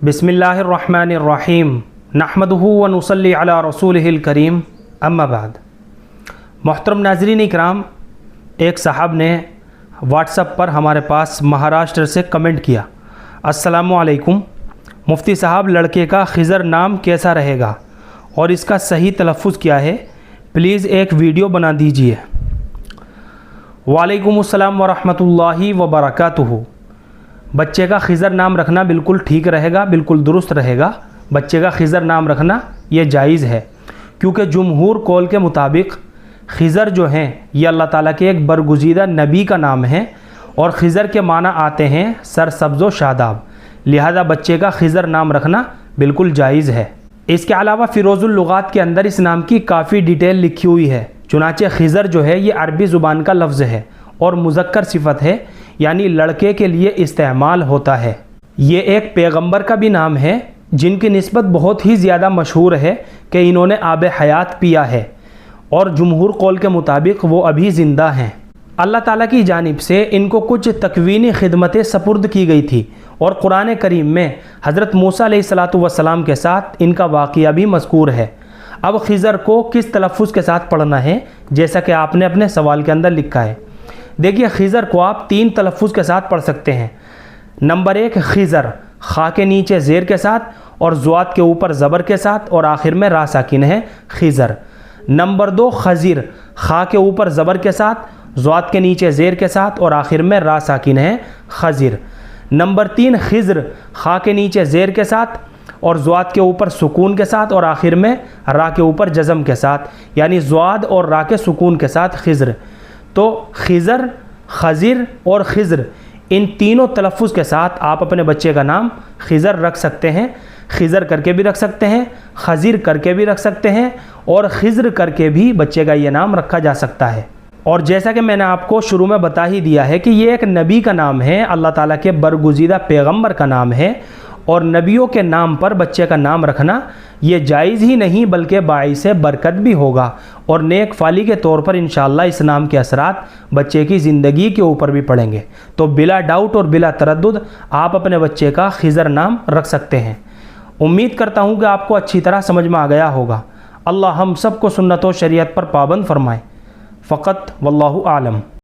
बिस्मिल्लाहिर्रहमानिर्रहीम नहमदुहु व नुसल्ली अला रसूलिहिल करीम अम्मा बाद। मोहतरम नाज़रीन इकराम, एक साहब ने व्हाट्सएप पर हमारे पास महाराष्ट्र से कमेंट किया, अस्सलामु अलैकुम मुफ्ती साहब, लड़के का खिज़र नाम कैसा रहेगा और इसका सही तलफ़्फ़ुज़ क्या है, प्लीज़ एक वीडियो बना दीजिए। वालेकुमुस्सलाम व रहमतुल्लाहि व बरकातुहू। बच्चे का खिज़र नाम रखना बिल्कुल ठीक रहेगा, बिल्कुल दुरुस्त रहेगा। बच्चे का खिज़र नाम रखना ये जायज़ है, क्योंकि जुमहूर कौल के मुताबिक खिज़र जो हैं ये अल्लाह ताला के एक बरगुज़ीदा नबी का नाम है और खिज़र के माना आते हैं सरसब्ज़ व शादाब। लिहाजा बच्चे का खिज़र नाम रखना बिल्कुल जायज़ है। इसके अलावा फ़िरोज़ुल लुग़ात के अंदर इस नाम की काफ़ी डिटेल लिखी हुई है। चुनांचे खिज़र जो है ये अरबी ज़ुबान का लफ्ज़ है और मुज़क्कर सिफ़त है, यानी लड़के के लिए इस्तेमाल होता है। ये एक पैगंबर का भी नाम है जिनकी निस्बत बहुत ही ज़्यादा मशहूर है कि इन्होंने आब हयात पिया है और जुमहूर कौल के मुताबिक वो अभी ज़िंदा हैं। अल्लाह ताला की जानिब से इनको कुछ तकवीनी खिदमतें सपुर्द की गई थी और कुरान करीम में हज़रत मूसा अलैहिस्सलातु वस्सलाम के साथ इनका वाक़िया भी मज़कूर है। अब खिज़र को किस तलफ़्फ़ुज़ के साथ पढ़ना है, जैसा कि आपने अपने सवाल के अंदर लिखा है। देखिए, खिज़र को आप 3 तलफ़्फ़ुज़ के साथ पढ़ सकते हैं। नंबर 1 खिज़र, खा के नीचे ज़ेर के साथ और ज़्वाद के ऊपर ज़बर के साथ और आखिर में रा साकिन है खिज़र। नंबर 2 खज़िर, खा के ऊपर ज़बर के साथ, ज़्वाद के नीचे ज़ेर के साथ और आखिर में रा साकिन है खज़िर। नंबर 3 खिज़्र, खा के नीचे ज़ेर के साथ और ज़्वाद के ऊपर सुकून के साथ और आखिर में रा के ऊपर जज़म के साथ, यानी ज़्वाद और रा के सुकून के साथ खिज़्र। तो खिज़र, खज़िर और खिज़्र, इन तीनों तलफ़्फ़ुज़ के साथ आप अपने बच्चे का नाम खिज़र रख सकते हैं। खिज़र करके भी रख सकते हैं, खज़िर करके भी रख सकते हैं और खिज़्र करके भी बच्चे का ये नाम रखा जा सकता है। और जैसा कि मैंने आपको शुरू में बता ही दिया है कि ये एक नबी का नाम है, अल्लाह ताला के बरगुज़ीदा पैगंबर का नाम है और नबियों के नाम पर बच्चे का नाम रखना ये जायज़ ही नहीं बल्कि बाइसे बरकत भी होगा और नेक फाली के तौर पर इंशाअल्लाह इस नाम के असरात बच्चे की ज़िंदगी के ऊपर भी पड़ेंगे। तो बिला डाउट और बिला तरद्दुद आप अपने बच्चे का खिज़र नाम रख सकते हैं। उम्मीद करता हूँ कि आपको अच्छी तरह समझ में आ गया होगा। अल्लाह हम सबको सुन्नत व शरीयत पर पाबंद फरमाए। फ़क़त वल्लाहु आलम।